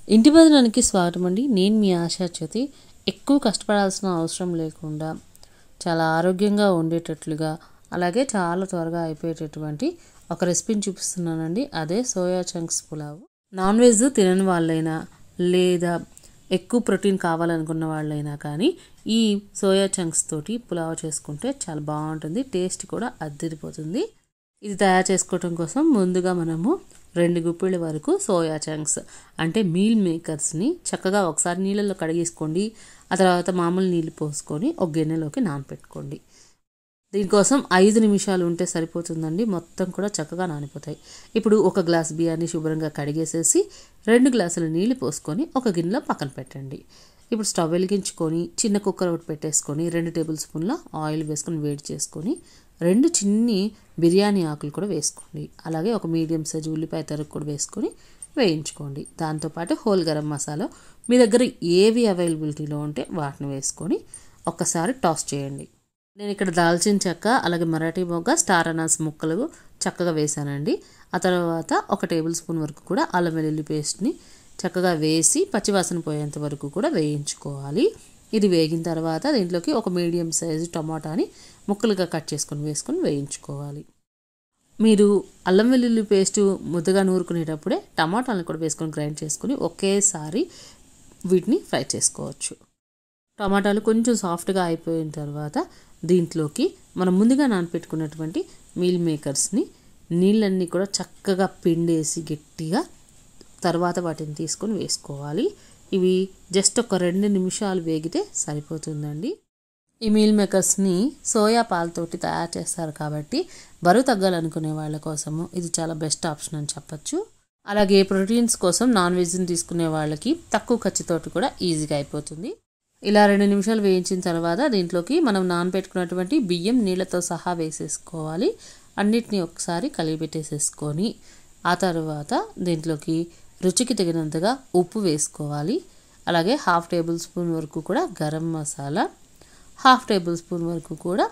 ఇంటి భోజనానికి స్వాగతం అండి. నేను మీ ఆశా జ్యోతి. ఎక్కువ కష్టపడాల్సిన అవసరం లేకుండా చాలా ఆరోగ్యంగా ఉండేటట్లుగా అలాగే చాలా త్వరగా అయిపోయేటటువంటి ఒక రెసిపీని చూపిస్తున్నానండి. అదే soya chunks pulao. Non veg తినని వాళ్ళైనా లేదా ఎక్కువ ప్రోటీన్ కావాలనుకున్న వాళ్ళైనా కానీ ఈ సోయా చంక్స్ తోటి పులావ్ చేసుకుంటే చాలా బాగుంటుంది. టేస్ట్ కూడా అద్దిరిపోతుంది. ఇది తయారు చేసుకోవడం కోసం ముందుగా మనము 2 గుప్పిళ్ళ వరకు సోయా చంక్స్ అంటే మీల్ మేకర్స్ని చక్కగా ఒకసారి నీళ్ళల్లో కడిగేసుకోండి. ఆ తర్వాత మామూలు నీళ్ళు పోసుకొని ఒక గిన్నెలోకి నానపెట్టుకోండి. దీనికోసం 5 నిమిషాలు ఉంటే సరిపోతుందండి. మొత్తం కూడా చక్కగా నానిపోతాయి. ఇప్పుడు ఒక గ్లాస్ బియ్యాన్ని శుభ్రంగా కడిగేసేసి 2 గ్లాసుల నీళ్ళు పోసుకొని ఒక గిన్నెలో పక్కన పెట్టండి. ఇప్పుడు స్టవ్ వెలిగించుకొని చిన్న కుక్కర్ ఒకటి పెట్టేసుకొని 2 టేబుల్ స్పూన్ల ఆయిల్ వేసుకొని వేడి చేసుకొని 2 చిన్ని బిర్యానీ ఆకులు కూడా వేసుకోండి. అలాగే ఒక మీడియం సైజు ఉల్లిపాయ తరుగు కూడా వేసుకొని వేయించుకోండి. దాంతోపాటు హోల్ గరం మసాలా మీ దగ్గర ఏవి అవైలబిలిటీలో ఉంటే వాటిని వేసుకొని ఒక్కసారి టాస్ చేయండి. నేను ఇక్కడ దాల్చిన చెక్క అలాగే మరాఠీ మొగ్గ స్టార్ అనాస్ ముక్కలు చక్కగా వేసానండి. ఆ తర్వాత 1 టేబుల్ స్పూన్ వరకు కూడా అల్లం వెల్లుల్లి పేస్ట్ని చక్కగా వేసి పచ్చివాసన పోయేంత వరకు కూడా వేయించుకోవాలి. ఇది వేగిన తర్వాత దీంట్లోకి ఒక మీడియం సైజు టమాటాని ముక్కలుగా కట్ చేసుకొని వేసుకొని వేయించుకోవాలి. మీరు అల్లం వెల్లుల్లి పేస్ట్ ముద్దగా నూరుకునేటప్పుడే టమాటాలను కూడా వేసుకొని గ్రైండ్ చేసుకొని ఒకేసారి వీటిని ఫ్రై చేసుకోవచ్చు. టమాటాలు కొంచెం సాఫ్ట్గా అయిపోయిన తర్వాత దీంట్లోకి మనం ముందుగా నానపెట్టుకున్నటువంటి మీల్ మేకర్స్ని నీళ్ళన్నీ కూడా చక్కగా పిండేసి గట్టిగా తర్వాత వాటిని తీసుకొని వేసుకోవాలి. ఇవి జస్ట్ ఒక 2 నిమిషాలు వేగితే సరిపోతుందండి. ఈ మీల్ మేకర్స్ని సోయా పాలతోటి తయారు చేస్తారు కాబట్టి బరువు తగ్గాలనుకునే వాళ్ళ కోసము ఇది చాలా బెస్ట్ ఆప్షన్ అని చెప్పచ్చు. అలాగే ప్రోటీన్స్ కోసం నాన్ వెజ్ని తీసుకునే వాళ్ళకి తక్కువ ఖర్చుతోటి కూడా ఈజీగా అయిపోతుంది. ఇలా 2 నిమిషాలు వేయించిన తర్వాత దీంట్లోకి మనం నానబెట్టుకున్నటువంటి బియ్యం నీళ్ళతో సహా వేసేసుకోవాలి. అన్నిటినీ ఒకసారి కలిపెట్టేసేసుకొని ఆ తర్వాత దీంట్లోకి రుచికి తగినంతగా ఉప్పు వేసుకోవాలి. అలాగే 1/2 టేబుల్ స్పూన్ వరకు కూడా గరం మసాలా, 1/2 టేబుల్ స్పూన్ వరకు కూడా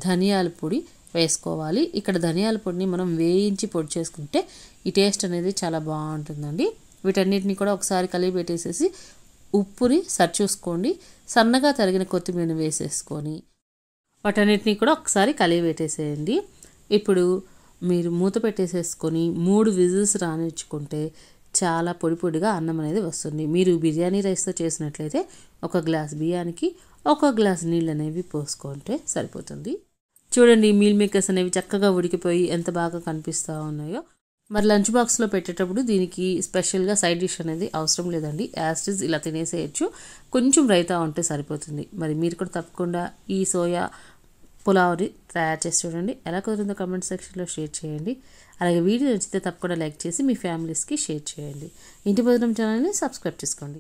ధనియాల పొడి వేసుకోవాలి. ఇక్కడ ధనియాల పొడిని మనం వేయించి పొడి చేసుకుంటే ఈ టేస్ట్ అనేది చాలా బాగుంటుందండి. వీటన్నిటిని కూడా ఒకసారి కలిపి పెట్టేసేసి ఉప్పుని సరిచూసుకోండి. సన్నగా తరిగిన కొత్తిమీర వేసేసుకొని వాటన్నిటిని కూడా ఒకసారి కలిపి పెట్టేసేయండి. ఇప్పుడు మీరు మూత పెట్టేసేసుకొని 3 విజిల్స్ రానిచ్చుకుంటే చాలా పొడి పొడిగా అన్నం అనేది వస్తుంది. మీరు బిర్యానీ రైస్తో చేసినట్లయితే 1 గ్లాస్ బియ్యానికి 1 గ్లాస్ నీళ్ళు అనేవి పోసుకుంటే సరిపోతుంది. చూడండి మీల్ మేకర్స్ అనేవి చక్కగా ఉడికిపోయి ఎంత బాగా కనిపిస్తూ ఉన్నాయో. మరి లంచ్ బాక్స్లో పెట్టేటప్పుడు దీనికి స్పెషల్గా సైడ్ డిష్ అనేది అవసరం లేదండి. యాస్టిజ్ ఇలా తినేసేయచ్చు. కొంచెం రైతా ఉంటే సరిపోతుంది. మరి మీరు కూడా తప్పకుండా ఈ సోయా పులావ్ని తయారు చేసి చూడండి. ఎలా కుదిరిందో కామెంట్ సెక్షన్లో షేర్ చేయండి. అలాగే వీడియో నచ్చితే తప్పకుండా లైక్ చేసి మీ ఫ్యామిలీస్కి షేర్ చేయండి. ఇంటి భోజనం ఛానల్ని సబ్స్క్రైబ్ చేసుకోండి.